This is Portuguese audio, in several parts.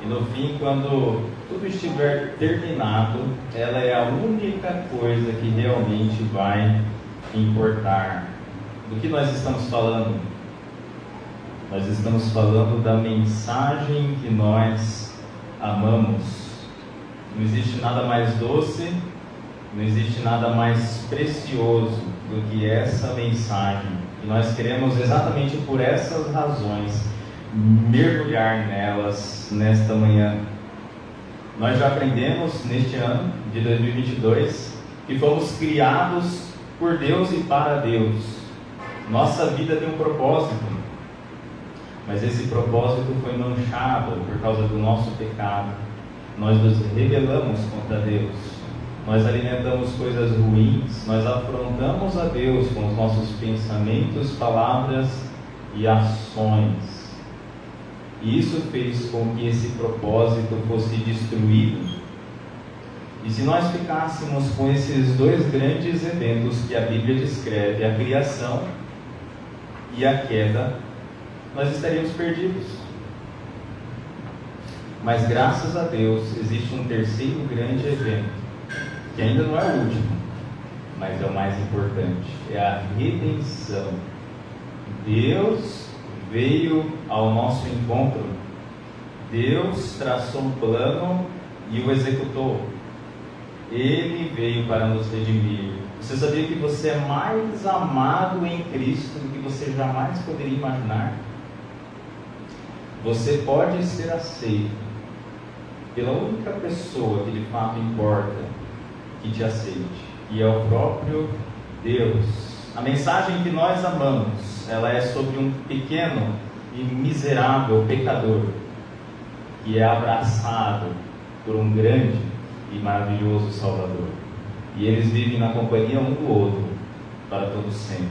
E no fim, quando tudo estiver terminado, ela é a única coisa que realmente vai importar. Do que nós estamos falando? Nós estamos falando da mensagem que nós amamos. Não existe nada mais doce, não existe nada mais precioso do que essa mensagem. E nós queremos, exatamente por essas razões, mergulhar nelas nesta manhã. Nós já aprendemos neste ano de 2022 que fomos criados por Deus e para Deus. Nossa vida tem um propósito, mas esse propósito foi manchado por causa do nosso pecado. Nós nos rebelamos contra Deus, nós alimentamos coisas ruins, nós afrontamos a Deus com os nossos pensamentos, palavras e ações. E isso fez com que esse propósito fosse destruído. E se nós ficássemos com esses dois grandes eventos que a Bíblia descreve, a criação e a queda, nós estaríamos perdidos. Mas graças a Deus existe um terceiro grande evento, que ainda não é o último, mas é o mais importante, é a redenção. Deus veio ao nosso encontro. Deus traçou um plano e o executou. Ele veio para nos redimir. Você sabia que você é mais amado em Cristo do que você jamais poderia imaginar? Você pode ser aceito pela única pessoa que de fato importa que te aceite, e é o próprio Deus. A mensagem que nós amamos, ela é sobre um pequeno e miserável pecador que é abraçado por um grande e maravilhoso Salvador. E eles vivem na companhia um do outro para todo sempre.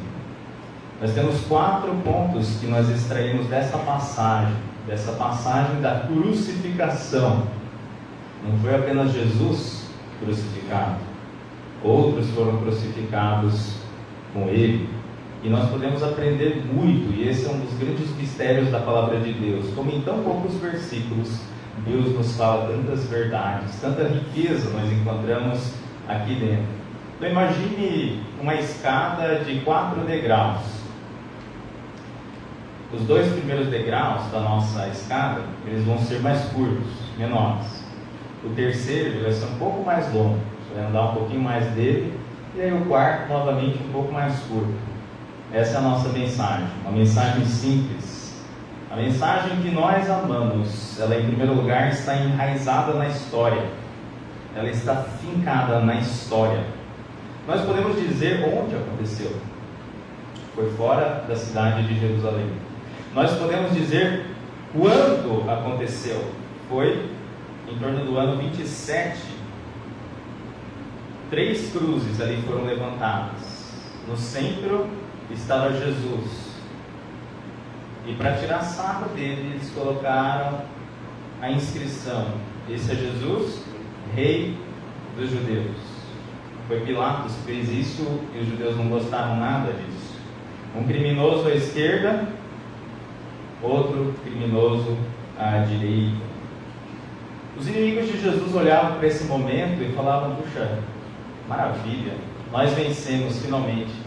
Nós temos 4 pontos que nós extraímos dessa passagem da crucificação. Não foi apenas Jesus crucificado, outros foram crucificados com ele. E nós podemos aprender muito, e esse é um dos grandes mistérios da palavra de Deus. Como em tão poucos versículos Deus nos fala tantas verdades, tanta riqueza nós encontramos aqui dentro. Então imagine uma escada de 4 degraus. Os 2 primeiros degraus da nossa escada, eles vão ser mais curtos, menores. O terceiro vai ser um pouco mais longo, você vai andar um pouquinho mais dele. E aí o quarto, novamente, um pouco mais curto. Essa é a nossa mensagem, uma mensagem simples. A mensagem que nós amamos, ela em primeiro lugar está enraizada na história. Ela está fincada na história. Nós podemos dizer onde aconteceu. Foi fora da cidade de Jerusalém. Nós podemos dizer quando aconteceu. Foi em torno do ano 27. 3 cruzes ali foram levantadas. No centro estava Jesus. E para tirar sarro dele, eles colocaram a inscrição: esse é Jesus, Rei dos Judeus. Foi Pilatos que fez isso e os judeus não gostaram nada disso. Um criminoso à esquerda, outro criminoso à direita. Os inimigos de Jesus olhavam para esse momento e falavam: puxa, maravilha, nós vencemos finalmente.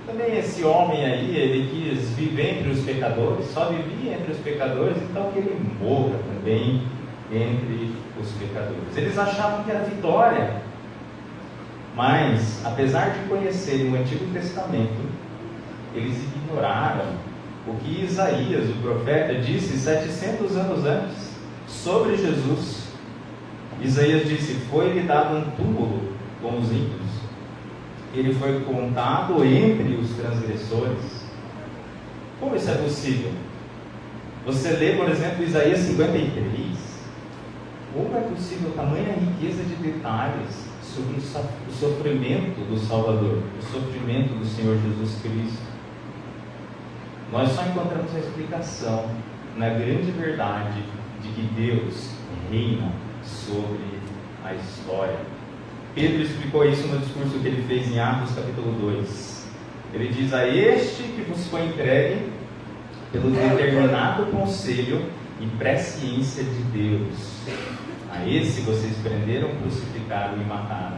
Também esse homem aí, ele quis viver entre os pecadores, só vivia entre os pecadores, então que ele morra também entre os pecadores. Eles achavam que era vitória, mas apesar de conhecerem o Antigo Testamento, eles ignoraram o que Isaías, o profeta, disse 700 anos antes sobre Jesus. Isaías disse: foi-lhe dado um túmulo com os ímpios, ele foi contado entre os transgressores. Como isso é possível? Você lê, por exemplo, Isaías 53. Como é possível tamanha riqueza de detalhes sobre o sofrimento do Salvador, o sofrimento do Senhor Jesus Cristo? Nós só encontramos a explicação na grande verdade de que Deus reina sobre a história. Pedro explicou isso no discurso que ele fez em Atos capítulo 2. Ele diz: a este que vos foi entregue pelo determinado conselho e presciência de Deus. A esse vocês prenderam, crucificaram e mataram.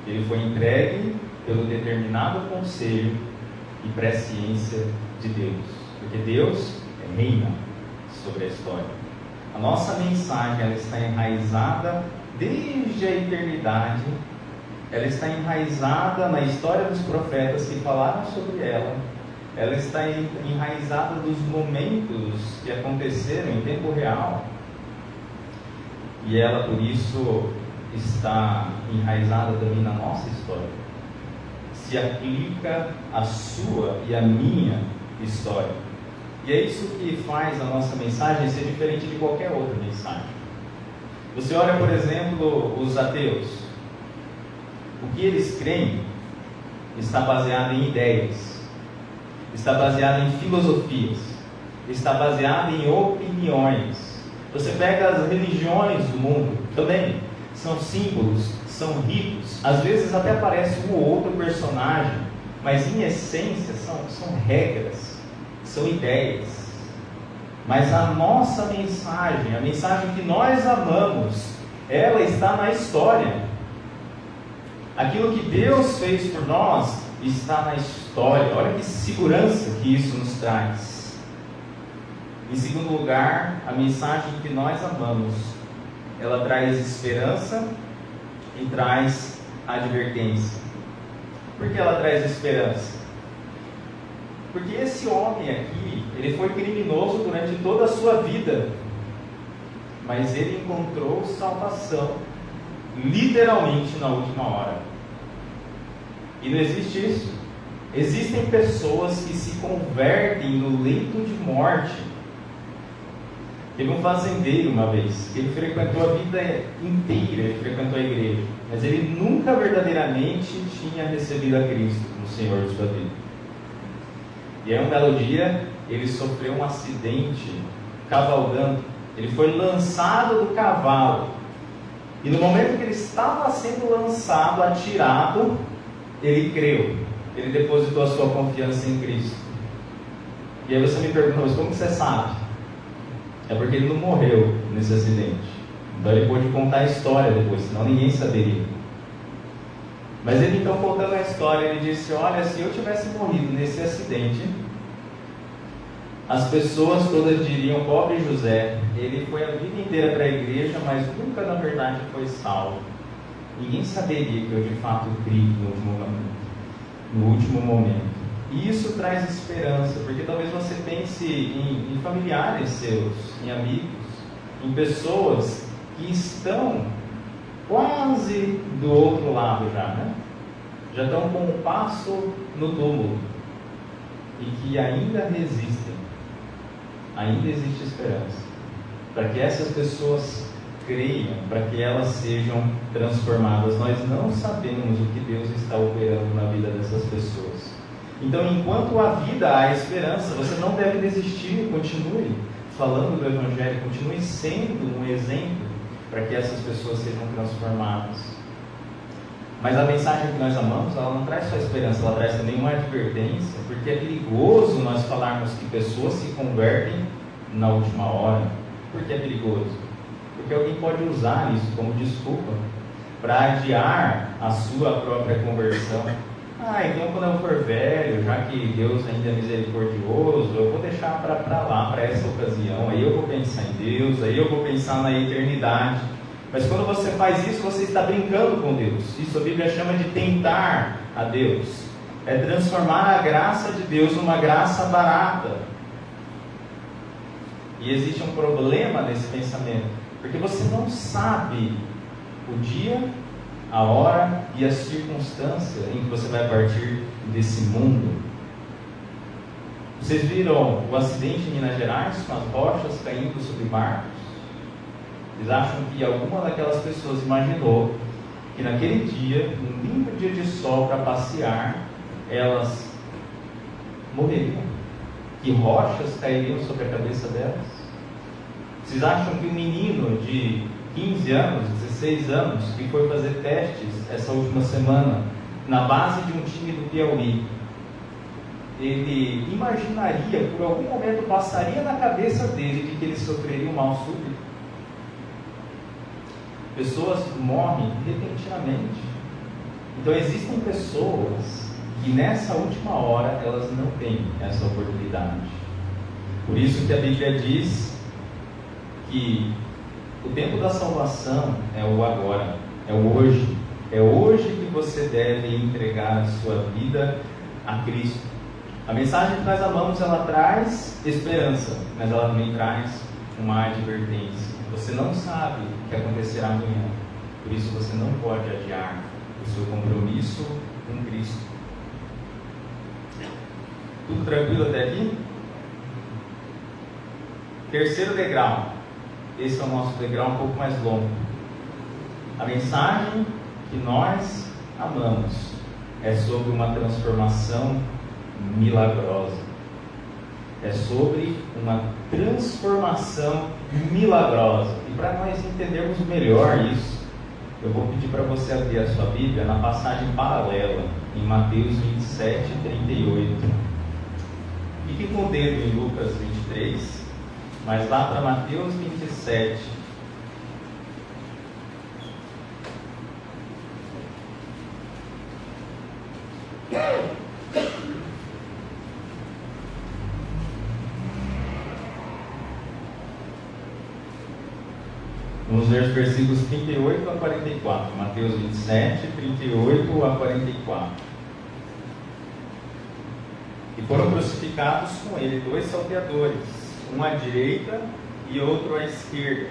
Ele foi entregue pelo determinado conselho e presciência de Deus, porque Deus reina sobre a história. A nossa mensagem, ela está enraizada desde a eternidade, ela está enraizada na história dos profetas que falaram sobre ela, ela está enraizada dos momentos que aconteceram em tempo real, e ela por isso está enraizada também na nossa história, se aplica à sua e à minha história. E é isso que faz a nossa mensagem ser diferente de qualquer outra mensagem. Você olha, por exemplo, os ateus. O que eles creem está baseado em ideias, está baseado em filosofias, está baseado em opiniões. Você pega as religiões do mundo, também são símbolos, são ritos, às vezes até aparece um ou outro personagem, mas em essência são regras, são ideias. Mas a nossa mensagem, a mensagem que nós amamos, ela está na história. Aquilo que Deus fez por nós está na história. Olha que segurança que isso nos traz. Em segundo lugar, a mensagem que nós amamos, ela traz esperança e traz advertência. Por que ela traz esperança? Porque esse homem aqui, ele foi criminoso durante toda a sua vida, mas ele encontrou salvação, literalmente na última hora. E não existe isso. Existem pessoas que se convertem no leito de morte. Teve um fazendeiro uma vez, que ele frequentou a vida inteira, ele frequentou a igreja, mas ele nunca verdadeiramente tinha recebido a Cristo como Senhor de sua vida. E aí um belo dia, ele sofreu um acidente cavalgando. Ele foi lançado do cavalo. E no momento que ele estava sendo lançado, atirado, ele creu. Ele depositou a sua confiança em Cristo. E aí você me pergunta, mas como você sabe? É porque ele não morreu nesse acidente. Então ele pôde contar a história depois, senão ninguém saberia. Mas ele então, contando a história, ele disse: olha, se eu tivesse morrido nesse acidente, as pessoas todas diriam: pobre José, ele foi a vida inteira para a igreja, mas nunca na verdade foi salvo. Ninguém saberia que eu de fato criei no último momento. E isso traz esperança, porque talvez você pense em familiares seus, em amigos, em pessoas que estão quase do outro lado já, né? Já estão com um passo no túmulo e que ainda resistem. Ainda existe esperança para que essas pessoas creiam, para que elas sejam transformadas. Nós não sabemos o que Deus está operando na vida dessas pessoas. Então, enquanto há vida, há esperança. Você não deve desistir. Continue falando do Evangelho, continue sendo um exemplo para que essas pessoas sejam transformadas. Mas a mensagem que nós amamos, ela não traz só esperança, ela traz também uma advertência, porque é perigoso nós falarmos que pessoas se convertem na última hora. Por que é perigoso? Porque alguém pode usar isso como desculpa para adiar a sua própria conversão. Então quando eu for velho, já que Deus ainda é misericordioso, eu vou deixar para lá, para essa ocasião, aí eu vou pensar em Deus, aí eu vou pensar na eternidade. Mas quando você faz isso, você está brincando com Deus. Isso a Bíblia chama de tentar a Deus. É transformar a graça de Deus numa graça barata. E existe um problema nesse pensamento, porque você não sabe o dia, a hora e a circunstância em que você vai partir desse mundo. Vocês viram o acidente em Minas Gerais, com as rochas caindo sobre barcos? Eles acham que alguma daquelas pessoas imaginou que naquele dia, um lindo dia de sol para passear, elas morreriam, que rochas cairiam sobre a cabeça delas? Vocês acham que um menino de 15 anos, 16 anos, que foi fazer testes essa última semana na base de um time do Piauí, ele imaginaria, por algum momento passaria na cabeça dele de que ele sofreria um mal súbito? Pessoas morrem repentinamente. Então existem pessoas que nessa última hora elas não têm essa oportunidade. Por isso que a Bíblia diz que o tempo da salvação é o agora, é o hoje. É hoje que você deve entregar a sua vida a Cristo. A mensagem que nós amamos, ela traz esperança, mas ela também traz uma advertência. Você não sabe o que acontecerá amanhã, por isso você não pode adiar o seu compromisso com Cristo. Tudo tranquilo até aqui? Terceiro degrau. Esse é o nosso degrau um pouco mais longo. A mensagem que nós amamos é sobre uma transformação milagrosa. É sobre uma transformação milagrosa. E para nós entendermos melhor isso, eu vou pedir para você abrir a sua Bíblia na passagem paralela, em Mateus 27, 38. Fique com o dedo em Lucas 23, mas lá para Mateus 27. Vamos ler os versículos 38 a 44. Mateus 27, 38 a 44. E foram crucificados com ele 2 salteadores, um à direita e outro à esquerda.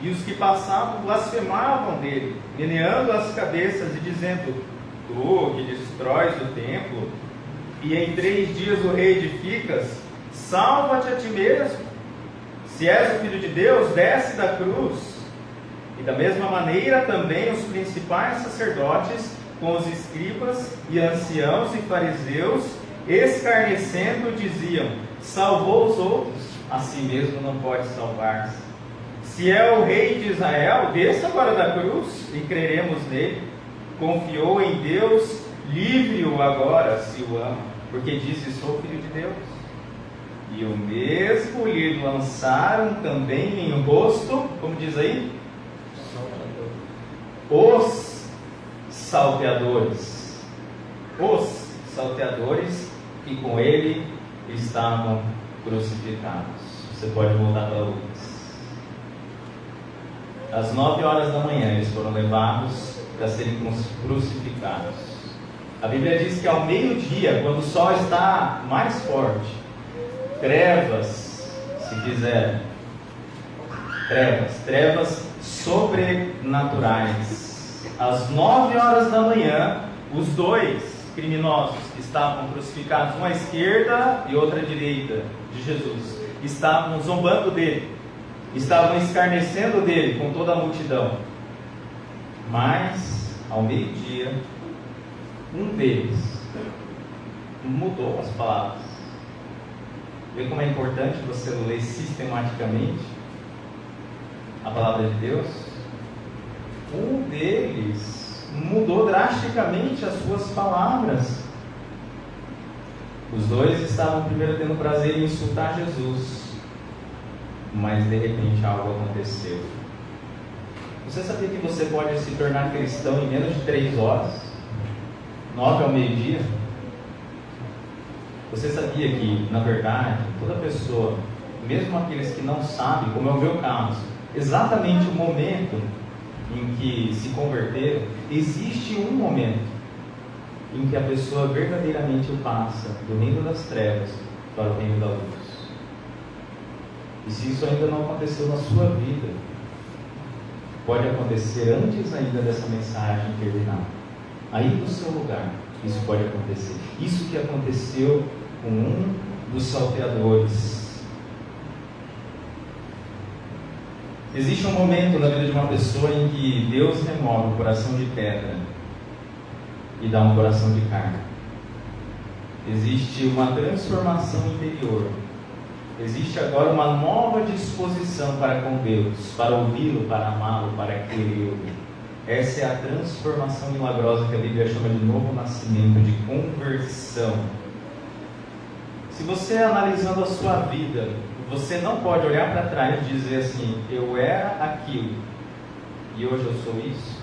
E os que passavam blasfemavam dele, meneando as cabeças e dizendo: Tu que destróis o templo, e em 3 dias o reedificas, salva-te a ti mesmo. Se és o Filho de Deus, desce da cruz. E da mesma maneira também os principais sacerdotes, com os escribas e anciãos e fariseus, escarnecendo, diziam: salvou os outros, a si mesmo não pode salvar-se. Se é o rei de Israel, desça agora da cruz e creremos nele. Confiou em Deus, livre-o agora, se o ama, porque disse: sou filho de Deus. E o mesmo lhe lançaram também em rosto, como diz aí? Os salteadores. Os salteadores que com ele estavam crucificados. Você pode voltar para Lucas. Às 9 horas da manhã eles foram levados para serem crucificados. A Bíblia diz que ao meio-dia, quando o sol está mais forte, trevas se fizeram. Trevas sobrenaturais. Às 9 horas da manhã, os 2 criminosos que estavam crucificados, um à esquerda e outro à direita de Jesus, estavam zombando dele, estavam escarnecendo dele com toda a multidão. Mas, ao meio-dia, um deles mudou as palavras. Vê como é importante você ler sistematicamente a palavra de Deus? Um deles mudou drasticamente as suas palavras. Os 2 estavam primeiro tendo prazer em insultar Jesus, mas de repente algo aconteceu. Você sabia que você pode se tornar cristão em menos de 3 horas? 9 ao meio-dia? Você sabia que, na verdade, toda pessoa, mesmo aqueles que não sabem, como é o meu caso, exatamente o momento em que se converteram, existe um momento em que a pessoa verdadeiramente passa do reino das trevas para o reino da luz. E se isso ainda não aconteceu na sua vida, pode acontecer antes ainda dessa mensagem terminar. Aí no seu lugar, isso pode acontecer. Isso que aconteceu com um dos salteadores. Existe um momento na vida de uma pessoa em que Deus remove o coração de pedra e dá um coração de carne. Existe uma transformação interior. Existe agora uma nova disposição para com Deus, para ouvi-lo, para amá-lo, para querê-lo. Essa é a transformação milagrosa que a Bíblia chama de novo nascimento, de conversão. Se você, analisando a sua vida, você não pode olhar para trás e dizer assim: eu era aquilo e hoje eu sou isso.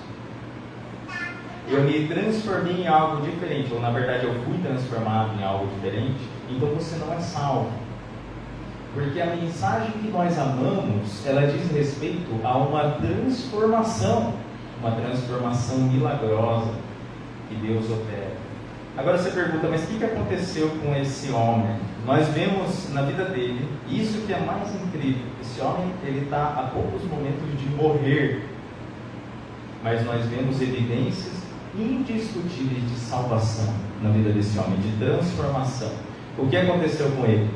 Eu me transformei em algo diferente, ou na verdade eu fui transformado em algo diferente. Então você não é salvo. Porque a mensagem que nós amamos, ela diz respeito a uma transformação milagrosa que Deus opera. Agora você pergunta, mas o que aconteceu com esse homem? Nós vemos na vida dele, isso que é mais incrível, esse homem ele está a poucos momentos de morrer, mas nós vemos evidências indiscutíveis de salvação na vida desse homem, de transformação. O que aconteceu com ele?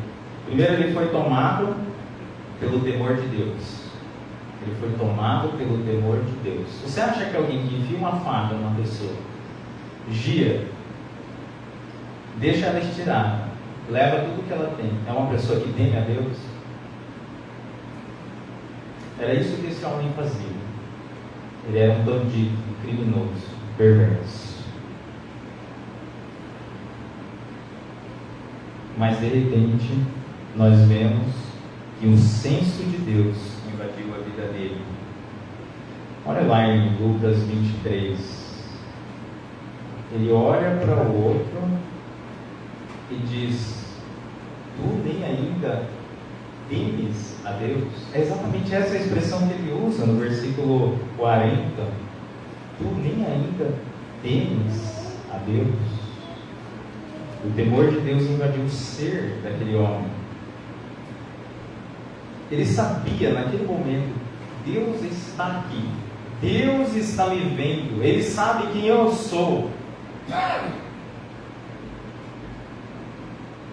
Primeiro, ele foi tomado pelo temor de Deus. Ele foi tomado pelo temor de Deus. Você acha que alguém que enfia uma faca numa pessoa, gira, deixa ela estirada, leva tudo que ela tem, é uma pessoa que teme a Deus? Era isso que esse homem fazia. Ele era um bandido, um criminoso, perverso. Mas de repente nós vemos que o senso de Deus invadiu a vida dele. Olha lá em Lucas 23. Ele olha para o outro e diz: tu nem ainda temes a Deus? É exatamente essa a expressão que ele usa no versículo 40. Tu nem ainda temes a Deus? O temor de Deus invadiu o ser daquele homem. Ele sabia naquele momento: Deus está aqui, Deus está me vendo, Ele sabe quem eu sou.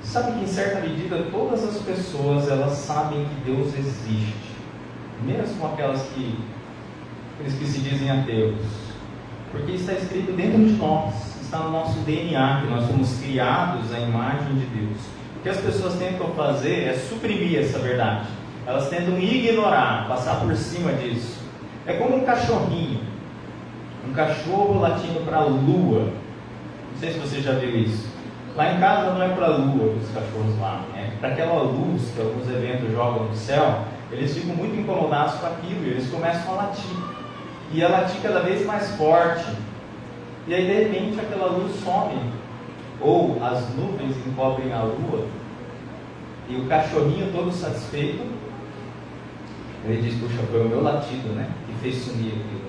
Sabe que em certa medida todas as pessoas elas sabem que Deus existe, mesmo aqueles que se dizem ateus, porque está escrito dentro de nós. Está no nosso DNA, que nós fomos criados à imagem de Deus. O que as pessoas tentam fazer é suprimir essa verdade. Elas tentam ignorar, passar por cima disso. É como um cachorrinho. Um cachorro latindo para a lua. Não sei se você já viu isso. Lá em casa não é para a lua que os cachorros latem, é para aquela luz que alguns eventos jogam no céu. Eles ficam muito incomodados com aquilo e eles começam a latir. E a latir cada vez mais forte. E aí de repente aquela luz some, ou as nuvens encobrem a lua, e o cachorrinho todo satisfeito, ele diz: puxa, foi o meu latido, né, que fez sumir aquilo.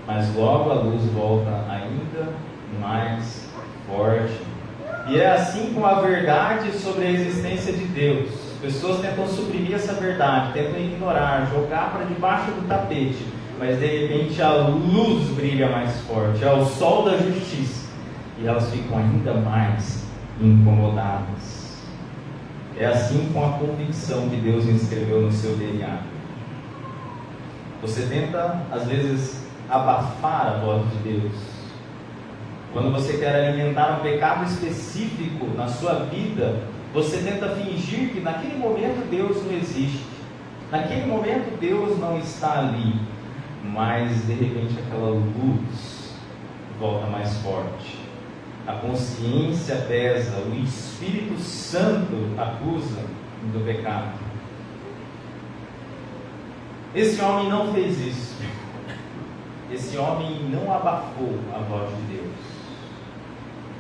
Mas logo a luz volta ainda mais forte. E é assim com a verdade sobre a existência de Deus. As pessoas tentam suprimir essa verdade, tentam ignorar, jogar para debaixo do tapete. Mas de repente a luz brilha mais forte, é o sol da justiça, e elas ficam ainda mais incomodadas. É assim com a convicção que Deus inscreveu no seu DNA. Você tenta às vezes abafar a voz de Deus. Quando você quer alimentar um pecado específico na sua vida, você tenta fingir que naquele momento Deus não existe, naquele momento Deus não está ali. Mas de repente aquela luz volta mais forte, a consciência pesa, o Espírito Santo acusa do pecado. Esse homem não fez isso. Esse homem não abafou a voz de Deus.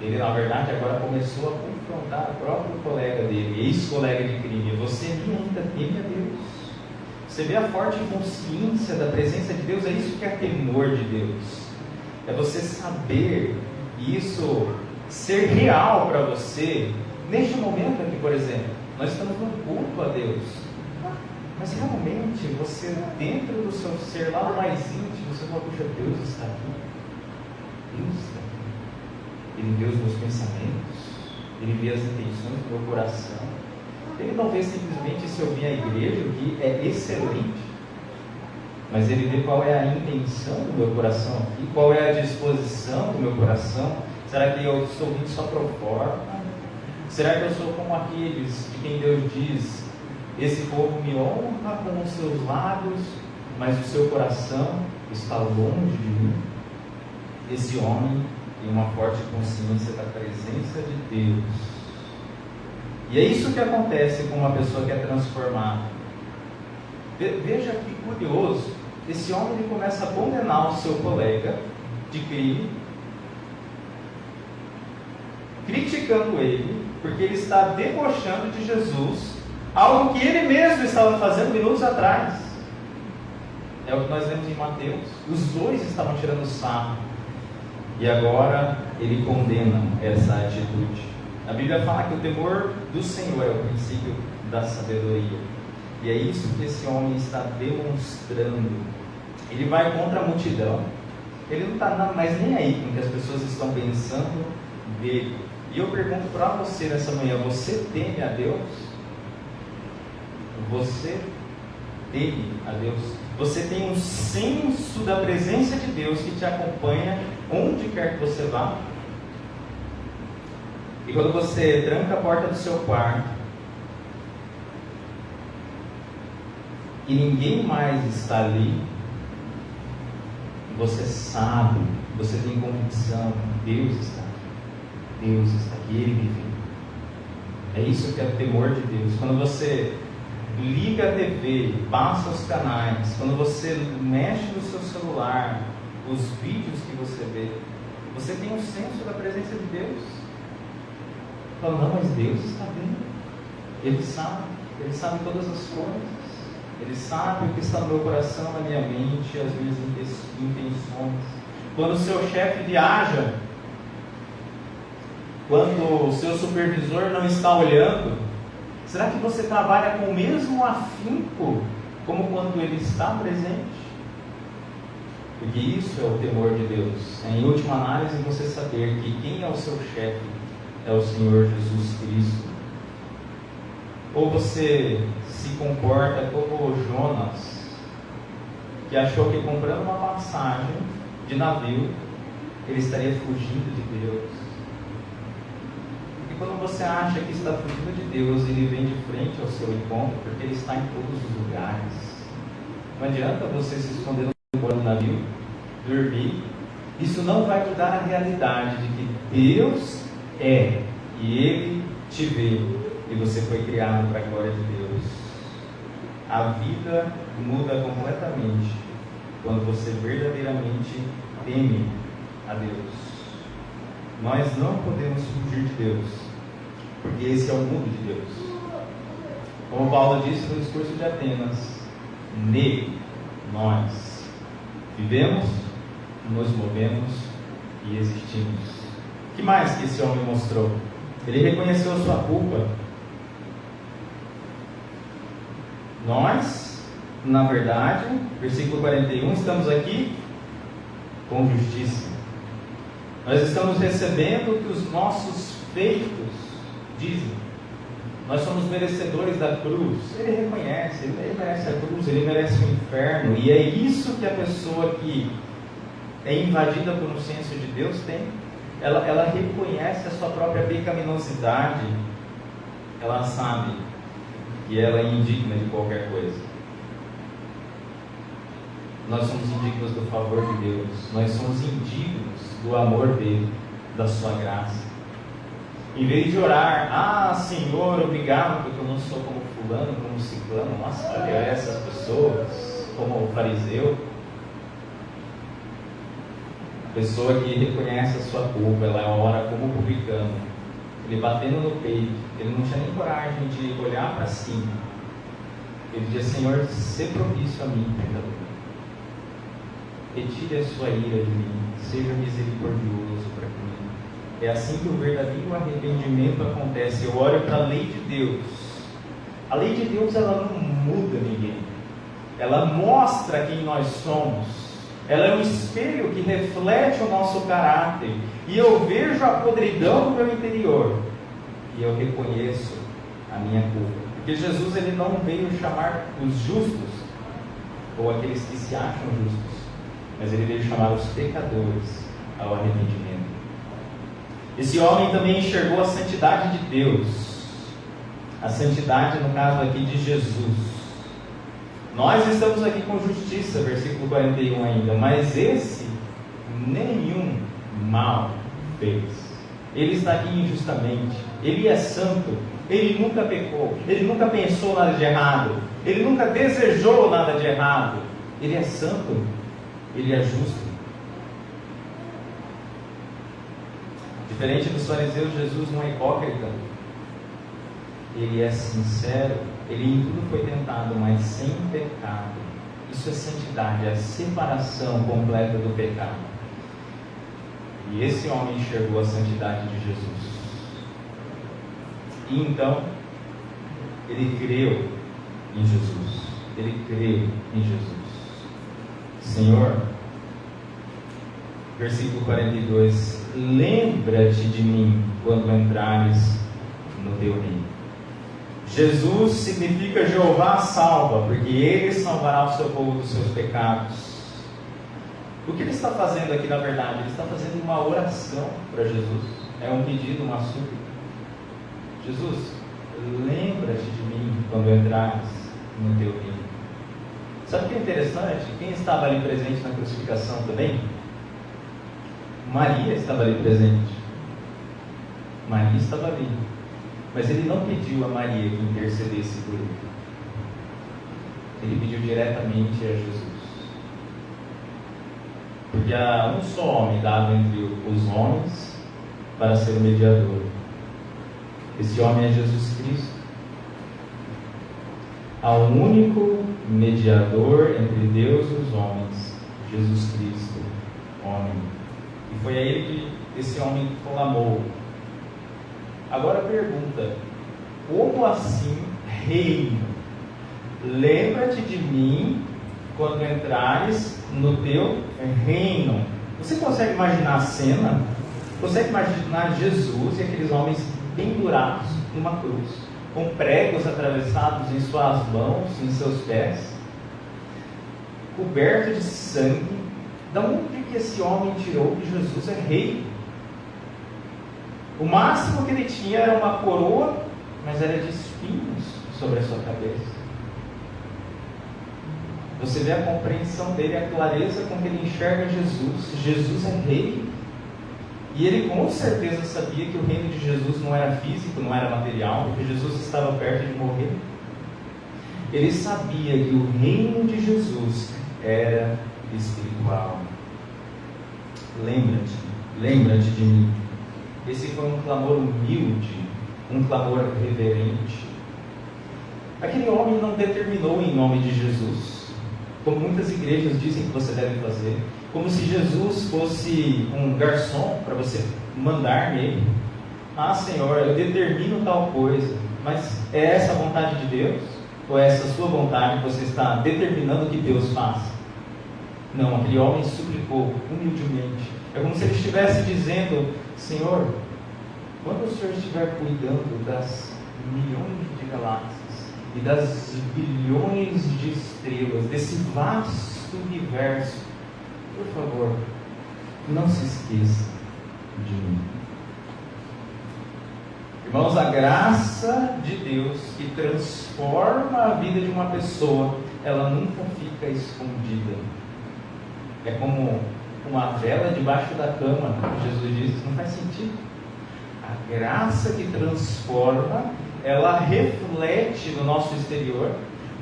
Ele na verdade agora começou a confrontar o próprio colega dele, ex-colega de crime. Você ainda teme a Deus? Você vê a forte consciência da presença de Deus? É isso que é temor de Deus. É você saber isso ser real para você. Neste momento aqui, por exemplo, nós estamos no culto a Deus. Mas realmente, você dentro do seu ser, lá no mais íntimo, você fala: puxa, Deus está aqui. Deus está aqui. Ele vê os meus pensamentos. Ele vê as intenções do meu coração. Ele não vê simplesmente se eu vim à igreja, o que é excelente, mas ele vê qual é a intenção do meu coração aqui, qual é a disposição do meu coração. Será que eu estou vindo só pro forma? Será que eu sou como aqueles de quem Deus diz: esse povo me honra com os seus lábios, mas o seu coração está longe de mim? Esse homem tem uma forte consciência da presença de Deus. E é isso que acontece com uma pessoa que é transformada. Veja que curioso, esse homem ele começa a condenar o seu colega de crime, criticando ele, porque ele está debochando de Jesus, algo que ele mesmo estava fazendo minutos atrás. É o que nós lemos em Mateus. Os dois estavam tirando sarro. E agora ele condena essa atitude. A Bíblia fala que o temor do Senhor é o princípio da sabedoria. E é isso que esse homem está demonstrando. Ele vai contra a multidão. Ele não está mais nem aí com o que as pessoas estão pensando dele. E eu pergunto para você nessa manhã: você teme a Deus? Você teme a Deus? Você tem um senso da presença de Deus que te acompanha onde quer que você vá? E quando você tranca a porta do seu quarto e ninguém mais está ali, você sabe, você tem convicção, Deus está aqui. Deus está aqui, Ele me vê. É isso que é o temor de Deus. Quando você liga a TV, passa os canais, quando você mexe no seu celular, os vídeos que você vê, você tem um senso da presença de Deus. Fala, não, mas Deus está vendo. Ele sabe todas as coisas. Ele sabe o que está no meu coração, na minha mente, as minhas intenções. Quando o seu chefe viaja, quando o seu supervisor não está olhando, será que você trabalha com o mesmo afinco como quando ele está presente? Porque isso é o temor de Deus. É, em última análise, você saber que quem é o seu chefe é o Senhor Jesus Cristo. Ou você se comporta como Jonas, que achou que comprando uma passagem de navio, ele estaria fugindo de Deus. E quando você acha que está fugindo de Deus, ele vem de frente ao seu encontro, porque ele está em todos os lugares. Não adianta você se esconder no navio, dormir. Isso não vai mudar a realidade de que Deus é e Ele te vê. E você foi criado para a glória de Deus. A vida muda completamente quando você verdadeiramente teme a Deus. Nós não podemos fugir de Deus, porque esse é o mundo de Deus. Como Paulo disse no discurso de Atenas, nele nós vivemos, nos movemos e existimos. O que mais que esse homem mostrou? Ele reconheceu a sua culpa. Nós, na verdade, versículo 41, estamos aqui com justiça. Nós estamos recebendo o que os nossos feitos dizem. Nós somos merecedores da cruz. Ele reconhece, ele merece a cruz, ele merece o inferno. E é isso que a pessoa que é invadida por um senso de Deus tem. Ela reconhece a sua própria pecaminosidade. Ela sabe que ela é indigna de qualquer coisa. Nós somos indignos do favor de Deus. Nós somos indignos do amor dele, da sua graça. Em vez de orar, Senhor, obrigado, porque eu não sou como fulano, como ciclano, nossa, cadê essas pessoas, como o fariseu? A pessoa que reconhece a sua culpa, ela ora como publicano, ele batendo no peito, ele não tinha nem coragem de olhar para cima. Ele dizia, Senhor, se propício a mim, pecador. Retire a sua ira de mim, seja misericordioso para comigo. É assim que o verdadeiro arrependimento acontece. Eu olho para a lei de Deus. A lei de Deus, ela não muda ninguém. Ela mostra quem nós somos. Ela é um espelho que reflete o nosso caráter. E eu vejo a podridão do meu interior. E eu reconheço a minha culpa. Porque Jesus, ele não veio chamar os justos, ou aqueles que se acham justos, mas ele veio chamar os pecadores ao arrependimento. Esse homem também enxergou a santidade de Deus. A santidade, no caso aqui, de Jesus. Nós estamos aqui com justiça, versículo 41 ainda, mas esse nenhum mal fez. Ele está aqui injustamente. Ele é santo, Ele nunca pecou, ele nunca pensou nada de errado, ele nunca desejou nada de errado. Ele é santo, ele é justo. Diferente dos fariseus, Jesus não é hipócrita. Ele é sincero, ele em tudo foi tentado, mas sem pecado. Isso é santidade, é a separação completa do pecado. E esse homem enxergou a santidade de Jesus. E então, ele creu em Jesus. Ele creu em Jesus. Senhor, versículo 42, lembra-te de mim quando entrares no teu reino. Jesus significa Jeová salva, porque Ele salvará o seu povo dos seus pecados. O que Ele está fazendo aqui, na verdade? Ele está fazendo uma oração para Jesus. É um pedido, uma súplica. Jesus, lembra-te de mim quando entrares no teu reino. Sabe o que é interessante? Quem estava ali presente na crucificação também? Maria estava ali presente. Maria estava ali. Mas ele não pediu a Maria que intercedesse por ele. Ele pediu diretamente a Jesus. Porque há um só homem dado entre os homens para ser o mediador. Esse homem é Jesus Cristo. Há um único mediador entre Deus e os homens, Jesus Cristo, homem. E foi a ele que esse homem clamou. Agora pergunta: como assim reino? Lembra-te de mim quando entrares no teu reino. Você consegue imaginar a cena? Consegue imaginar Jesus e aqueles homens pendurados numa cruz, com pregos atravessados em suas mãos, em seus pés, coberto de sangue? Da onde que esse homem tirou que Jesus é rei? O máximo que ele tinha era uma coroa, mas era de espinhos sobre a sua cabeça. Você vê a compreensão dele, a clareza com que ele enxerga Jesus. Jesus é rei. E ele com certeza sabia que o reino de Jesus não era físico, não era material, porque Jesus estava perto de morrer. Ele sabia que o reino de Jesus era espiritual. Lembra-te de mim. Esse foi um clamor humilde, um clamor reverente. Aquele homem não determinou em nome de Jesus, como muitas igrejas dizem que você deve fazer, como se Jesus fosse um garçom para você mandar nele. Ah, Senhor, eu determino tal coisa, mas é essa a vontade de Deus? Ou é essa a sua vontade que você está determinando que Deus faça? Não, aquele homem suplicou humildemente. É como se ele estivesse dizendo: Senhor, quando o Senhor estiver cuidando das milhões de galáxias e das bilhões de estrelas, desse vasto universo, por favor, não se esqueça de mim. Irmãos, a graça de Deus que transforma a vida de uma pessoa, ela nunca fica escondida. É como uma vela debaixo da cama. Jesus disse, não faz sentido. A graça que transforma, ela reflete no nosso exterior,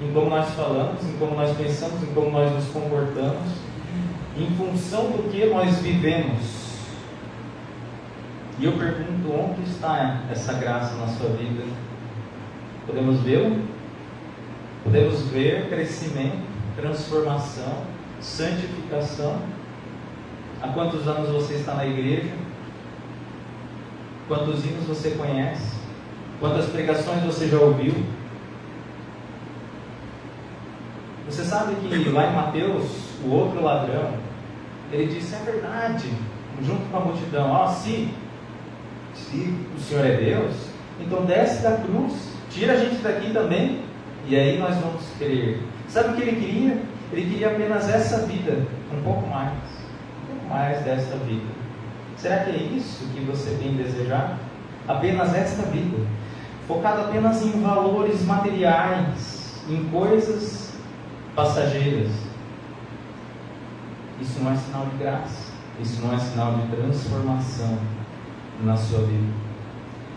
em como nós falamos, em como nós pensamos, em como nós nos comportamos, em função do que nós vivemos. E eu pergunto, onde está essa graça na sua vida? Podemos vê-la? Podemos ver crescimento, transformação, santificação. Há quantos anos você está na igreja? Quantos hinos você conhece? Quantas pregações você já ouviu? Você sabe que lá em Mateus, o outro ladrão, ele disse, é verdade, junto com a multidão, se o Senhor é Deus, então desce da cruz, tira a gente daqui também, e aí nós vamos crer. Sabe o que ele queria? Ele queria apenas essa vida, um pouco mais dessa vida. Será que é isso que você tem desejado? Apenas esta vida, focado apenas em valores materiais, em coisas passageiras. Isso não é sinal de graça, isso não é sinal de transformação na sua vida.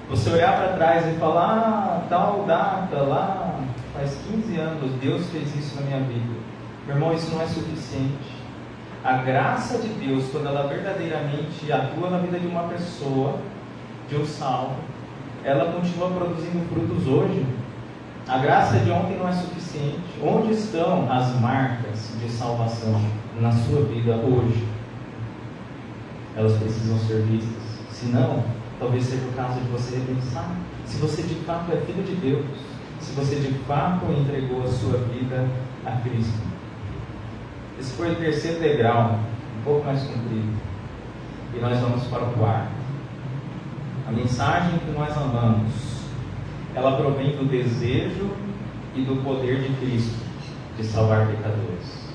Você olhar para trás e falar, tal data, lá faz 15 anos, Deus fez isso na minha vida. Meu irmão, isso não é suficiente. A graça de Deus, quando ela verdadeiramente atua na vida de uma pessoa, de um salvo, ela continua produzindo frutos hoje. A graça de ontem não é suficiente. Onde estão as marcas de salvação na sua vida hoje? Elas precisam ser vistas. Se não, talvez seja o caso de você repensar se você de fato é filho de Deus, se você de fato entregou a sua vida a Cristo. Esse foi o terceiro degrau, um pouco mais comprido. E nós vamos para o quarto. A mensagem que nós amamos, ela provém do desejo e do poder de Cristo de salvar pecadores.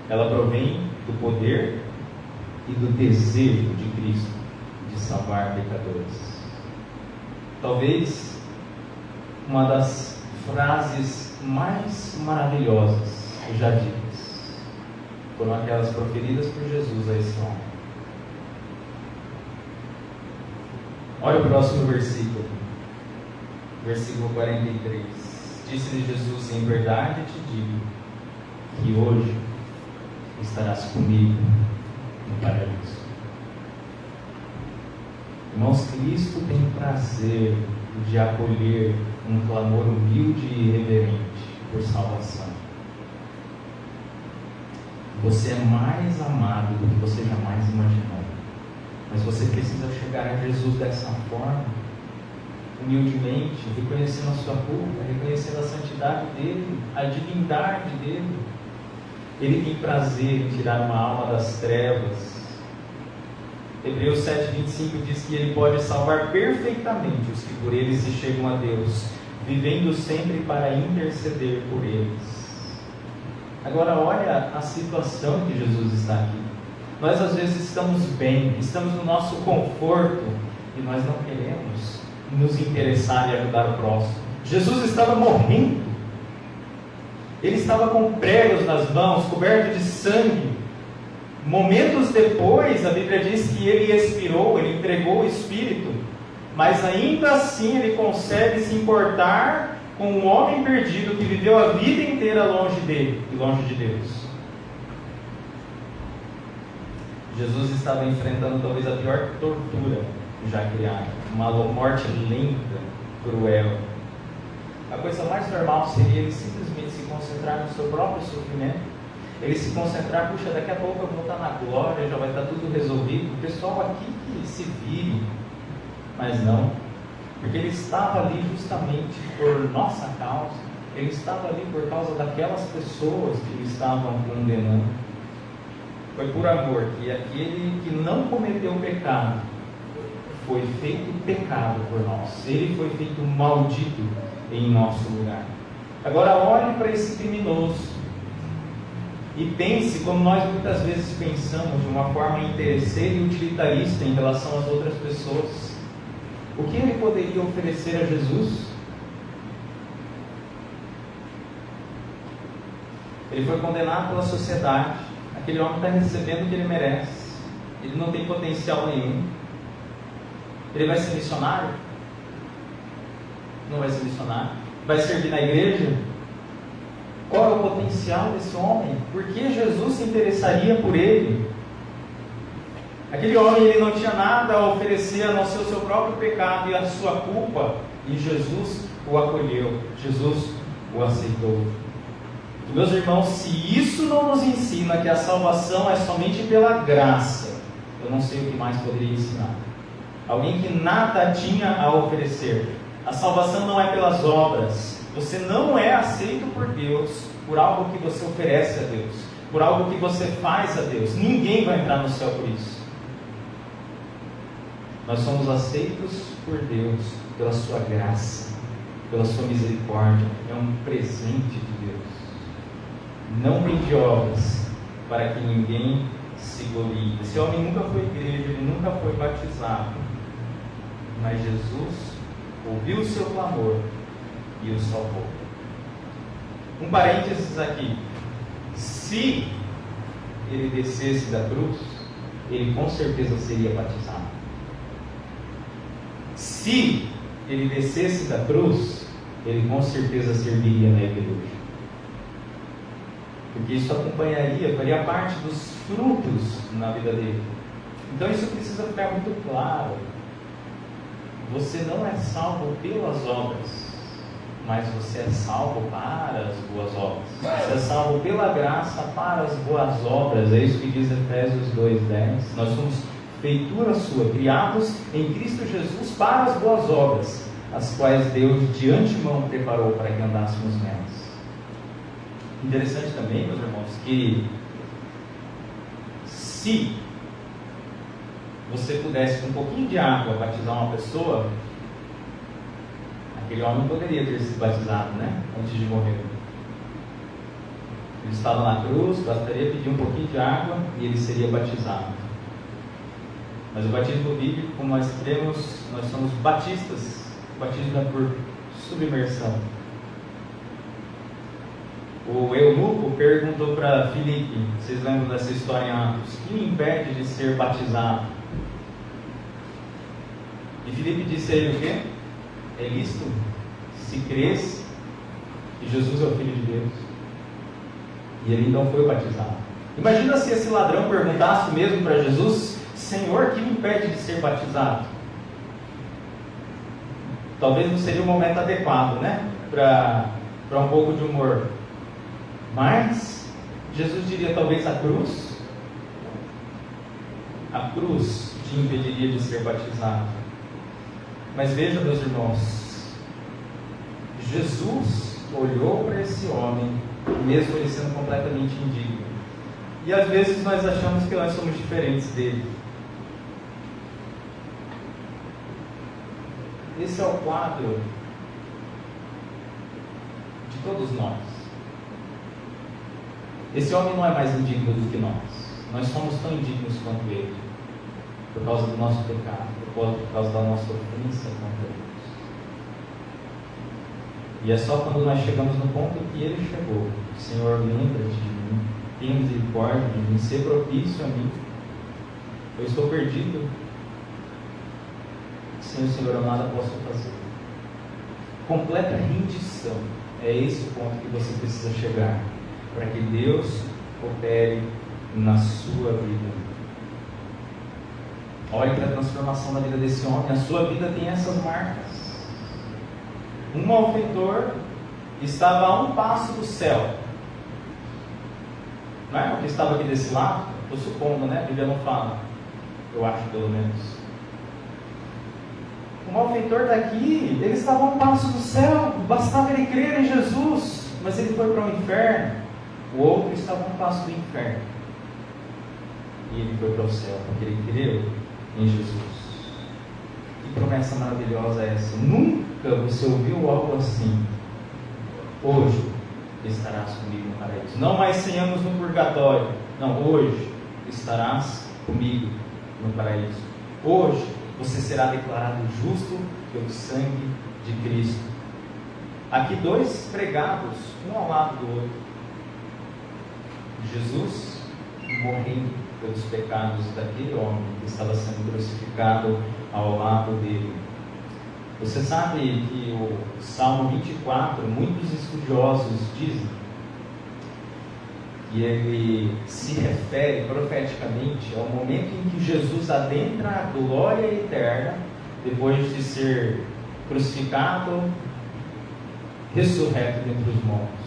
Ela provém do poder e do desejo de Cristo de salvar pecadores. Talvez uma das frases mais maravilhosas já ditas foram aquelas proferidas por Jesus a esse homem. Olha o próximo versículo. Versículo 43. Disse-lhe Jesus: em verdade te digo que hoje estarás comigo no paraíso. Irmãos, Cristo tem prazer de acolher um clamor humilde e reverente por salvação. Você é mais amado do que você jamais imaginou. Mas você precisa chegar a Jesus dessa forma, humildemente, reconhecendo a sua culpa, reconhecendo a santidade dele, a divindade dele. Ele tem prazer em tirar uma alma das trevas. Hebreus 7,25 diz que ele pode salvar perfeitamente os que por ele se chegam a Deus, vivendo sempre para interceder por eles. Agora olha a situação que Jesus está aqui. Nós às vezes estamos bem, estamos no nosso conforto e nós não queremos nos interessar em ajudar o próximo. Jesus estava morrendo. Ele estava com pregos nas mãos, coberto de sangue. Momentos depois, a Bíblia diz que ele expirou, ele entregou o Espírito. Mas ainda assim ele consegue se importar com um homem perdido que viveu a vida inteira longe dele e longe de Deus. Jesus estava enfrentando talvez a pior tortura já criada, uma morte lenta, cruel. A coisa mais normal seria ele simplesmente se concentrar no seu próprio sofrimento, ele se concentrar, puxa, daqui a pouco eu vou estar na glória, já vai estar tudo resolvido, o pessoal aqui que se vire. Mas não, porque ele estava ali justamente por nossa causa, ele estava ali por causa daquelas pessoas que ele estavam condenando. Foi por amor que aquele que não cometeu pecado foi feito pecado por nós, ele foi feito maldito em nosso lugar. Agora olhe para esse criminoso e pense como nós muitas vezes pensamos de uma forma interesseira e utilitarista em relação às outras pessoas. O que ele poderia oferecer a Jesus? Ele foi condenado pela sociedade. Aquele homem está recebendo o que ele merece. Ele não tem potencial nenhum. Ele vai ser missionário? Não vai ser missionário. Vai servir na igreja? Qual é o potencial desse homem? Por que Jesus se interessaria por ele? Aquele homem, ele não tinha nada a oferecer a não ser o seu próprio pecado e a sua culpa, e Jesus o acolheu, Jesus o aceitou. E, meus irmãos, se isso não nos ensina que a salvação é somente pela graça, eu não sei o que mais poderia ensinar. Alguém que nada tinha a oferecer. A salvação não é pelas obras. Você não é aceito por Deus por algo que você oferece a Deus, por algo que você faz a Deus. Ninguém vai entrar no céu por isso. Nós somos aceitos por Deus pela sua graça, pela sua misericórdia. É um presente de Deus. Não vem de obras para que ninguém se glorie. Esse homem nunca foi igreja, ele nunca foi batizado, mas Jesus ouviu o seu clamor e o salvou. Um parênteses aqui: se ele descesse da cruz, ele com certeza seria batizado. Se ele descesse da cruz, ele com certeza serviria na igreja. Porque isso acompanharia, faria parte dos frutos na vida dele. Então isso precisa ficar muito claro. Você não é salvo pelas obras, mas você é salvo para as boas obras. Você é salvo pela graça para as boas obras. É isso que diz Efésios 2:10. Nós somos feitura sua, criados em Cristo Jesus para as boas obras, as quais Deus de antemão preparou para que andássemos nelas. Interessante também, meus irmãos, que se você pudesse com um pouquinho de água batizar uma pessoa, aquele homem poderia ter sido batizado, né? Antes de morrer. Ele estava na cruz, bastaria pedir um pouquinho de água e ele seria batizado. Mas o batismo bíblico, como nós cremos, nós somos batistas. O batismo é por submersão. O eunuco perguntou para Filipe, vocês lembram dessa história em Atos, o que me impede de ser batizado? E Filipe disse a ele o quê? É lícito, se crês que Jesus é o Filho de Deus. E ele então foi batizado. Imagina se esse ladrão perguntasse mesmo para Jesus: Senhor, que me impede de ser batizado? Talvez não seria o momento adequado, né? Para um pouco de humor. Mas Jesus diria talvez a cruz. A cruz te impediria de ser batizado. Mas veja, meus irmãos, Jesus olhou para esse homem, mesmo ele sendo completamente indigno. E às vezes nós achamos que nós somos diferentes dele. Esse é o quadro de todos nós. Esse homem não é mais indigno do que nós. Nós somos tão indignos quanto ele, por causa do nosso pecado, por causa da nossa ofensa contra Deus. E é só quando nós chegamos no ponto que ele chegou: Senhor, lembra-te de mim, tenha misericórdia de mim, ser propício a mim, eu estou perdido, sem o Senhor eu nada posso fazer. Completa rendição, é esse o ponto que você precisa chegar, para que Deus opere na sua vida. Olhe para a transformação da vida desse homem. A sua vida tem essas marcas. Um malfeitor estava a um passo do céu. Não é porque estava aqui desse lado? Estou supondo, né? A Bíblia não fala. Eu acho, pelo menos. O malfeitor daqui, ele estava a um passo do céu. Bastava ele crer em Jesus. Mas ele foi para o inferno. O outro estava a um passo do inferno. E ele foi para o céu, porque ele creu em Jesus. Que promessa maravilhosa é essa? Nunca você ouviu algo assim. Hoje estarás comigo no paraíso. Não mais 100 anos no purgatório. Não, hoje estarás comigo no paraíso. Hoje você será declarado justo pelo sangue de Cristo. Aqui dois pregados, um ao lado do outro. Jesus morrendo pelos pecados daquele homem que estava sendo crucificado ao lado dele. Você sabe que o Salmo 24, muitos estudiosos dizem que ele se refere profeticamente ao momento em que Jesus adentra a glória eterna, depois de ser crucificado, ressurreto dentre os mortos.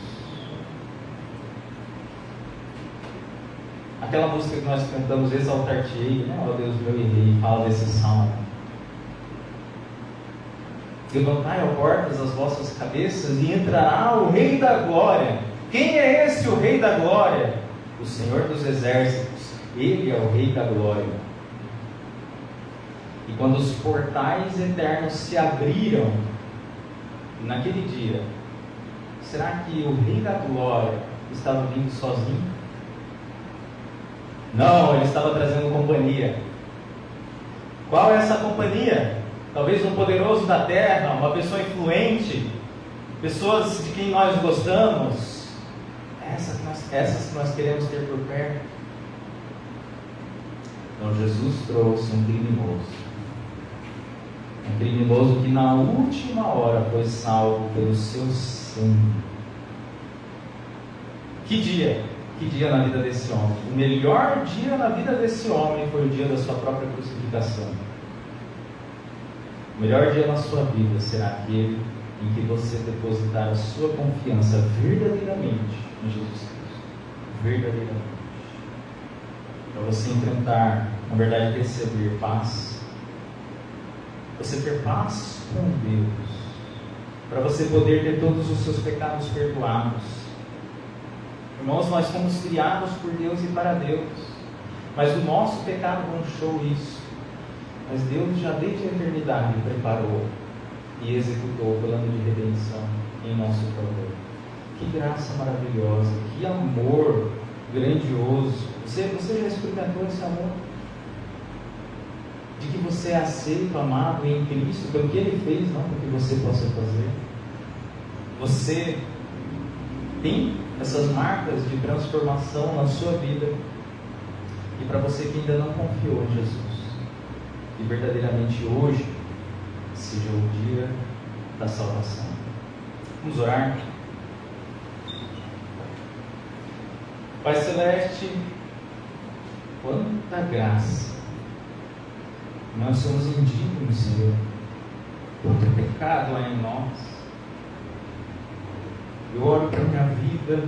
Aquela música que nós cantamos, Exaltar-te-ei, né? Ó Deus meu e Rei, fala desse salmo. Levantai, ó portas, as vossas cabeças, e entrará o Rei da Glória. Quem é esse, o Rei da Glória? O Senhor dos Exércitos. Ele é o Rei da Glória. E quando os portais eternos se abriram naquele dia, será que o Rei da Glória estava vindo sozinho? Não, ele estava trazendo companhia. Qual é essa companhia? Talvez um poderoso da terra, uma pessoa influente, pessoas de quem nós gostamos, essas que nós queremos ter por perto. Então Jesus trouxe um criminoso. Um criminoso que na última hora foi salvo pelo seu sangue. Que dia na vida desse homem? O melhor dia na vida desse homem foi o dia da sua própria crucificação. O melhor dia na sua vida será aquele em que você depositar a sua confiança verdadeiramente em Jesus Cristo. Verdadeiramente. Para você enfrentar, na verdade, receber paz. Você ter paz com Deus. Para você poder ter todos os seus pecados perdoados. Irmãos, nós fomos criados por Deus e para Deus. Mas o nosso pecado manchou isso. Mas Deus já desde a eternidade preparou e executou o plano de redenção em nosso favor. Que graça maravilhosa, que amor grandioso. Você já experimentou esse amor? De que você é aceito, amado em Cristo, pelo que Ele fez, não pelo que você possa fazer. Você tem essas marcas de transformação na sua vida. E para você que ainda não confiou em Jesus, que verdadeiramente hoje seja o dia da salvação. Vamos orar. Pai Celeste, quanta graça! Nós somos indignos, Senhor. Quanto pecado há em nós. Eu oro para a minha vida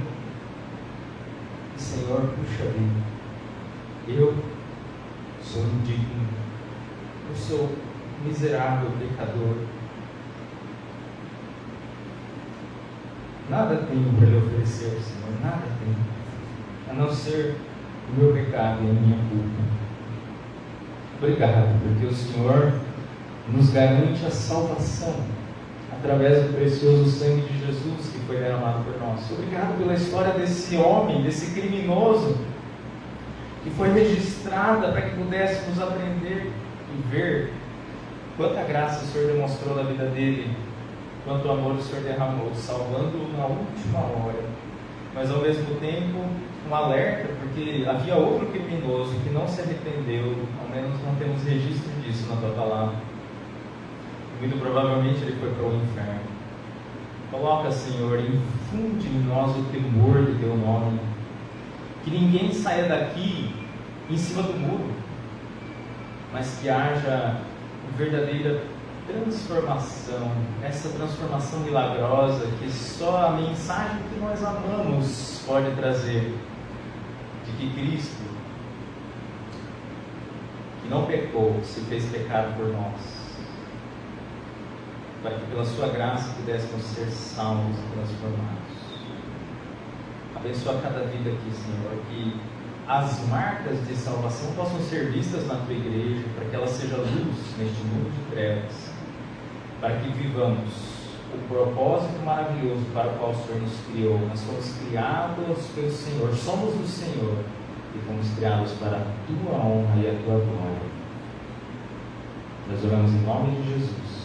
e, Senhor, puxa vida, eu sou indigno, eu sou miserável pecador. Nada tenho para lhe oferecer, Senhor, nada tenho, a não ser o meu pecado e a minha culpa. Obrigado, porque o Senhor nos garante a salvação através do precioso sangue de Jesus que foi derramado por nós. Obrigado pela história desse homem, desse criminoso, que foi registrada para que pudéssemos aprender e ver quanta graça o Senhor demonstrou na vida dele, quanto amor o Senhor derramou, salvando-o na última hora. Mas ao mesmo tempo, um alerta, porque havia outro criminoso que não se arrependeu, ao menos não temos registro disso na tua palavra. Muito provavelmente ele foi para o inferno. Coloca, Senhor, infunde em nós o temor do teu nome. Que ninguém saia daqui em cima do muro, mas que haja verdadeira transformação, essa transformação milagrosa que só a mensagem que nós amamos pode trazer, de que Cristo, que não pecou, se fez pecado por nós, para que pela sua graça pudéssemos ser salvos e transformados. Abençoa cada vida aqui, Senhor, que as marcas de salvação possam ser vistas na tua igreja, para que ela seja luz neste mundo de trevas, para que vivamos o propósito maravilhoso para o qual o Senhor nos criou. Nós fomos criados pelo Senhor, somos do Senhor e fomos criados para a tua honra e a tua glória. Nós oramos em nome de Jesus.